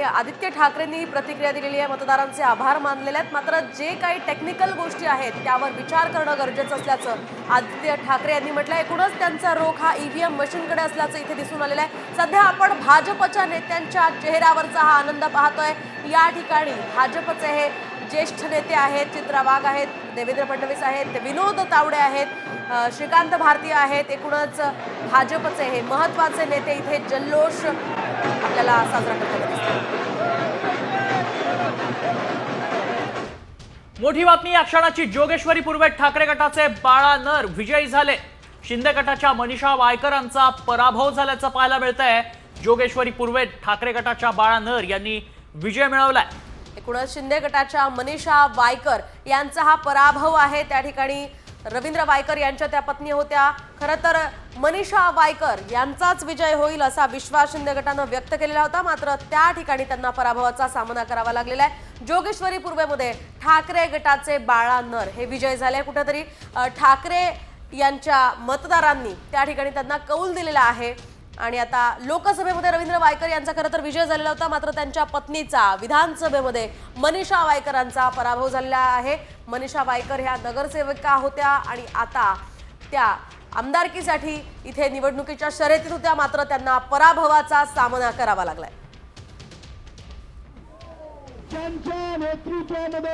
आदित्य ठाकरेंनी प्रतिक्रिया दिलेली आहे, मतदारांचे आभार मानलेले आहेत। मात्र जे काही टेक्निकल गोष्टी आहेत त्यावर विचार करणं गरजेचं असल्याचं आदित्य ठाकरे यांनी म्हटलंय। एकूणच त्यांचा रोख हा ईव्हीएम मशीनकडे असल्याचं इथे दिसून आलेलं आहे। सध्या आपण भाजपच्या नेत्यांच्या चेहऱ्यावरचा हा आनंद पाहतोय। या ठिकाणी भाजपचे हे ज्येष्ठ नेते आहेत, चित्रा वाघ आहेत, देवेंद्र फडणवीस आहेत, विनोद तावडे आहेत, श्रीकांत भारती आहेत। एकूणच भाजपचे हे महत्त्वाचे नेते इथे जल्लोष आपल्याला साजरा करताना दिसतात। मोठी बातमी या क्षणाची। जोगेश्वरी पूर्वेत ठाकरे गटाचे बाळा नर विजयी झाले। शिंदे गटाच्या मनीषा वायकरांचा पराभव झाल्याचं पाहायला मिळतंय। जोगेश्वरी पूर्वेत ठाकरे गटाच्या बाळा नर यांनी विजय मिळवलाय। एकूणच शिंदे गटाच्या मनीषा वायकर यांचा हा पराभव आहे। त्या ठिकाणी रवींद्र वायकर यांच्या त्या पत्नी होत्या। खरं तर मनीषा वायकर यांचाच विजय होईल असा विश्वास शिंदे गटानं व्यक्त केलेला होता, मात्र त्या ठिकाणी त्यांना पराभवाचा सामना करावा लागलेला आहे। जोगेश्वरी पूर्वेमध्ये ठाकरे गटाचे बाळा नर हे विजय झाले। कुठेतरी ठाकरे यांच्या मतदारांनी त्या ठिकाणी त्यांना कौल दिलेला आहे आणि आता लोकसभेमध्ये रवींद्र वायकर यांचा खरं तर विजय झालेला होता, मात्र त्यांच्या पत्नीचा विधानसभेमध्ये मनीषा वायकरांचा पराभव झालेला आहे। मनीषा वायकर ह्या नगरसेविका होत्या आणि आता त्या आमदारकीसाठी इथे निवडणुकीच्या शर्यतीत होत्या, मात्र त्यांना पराभवाचा सामना करावा लागलाय।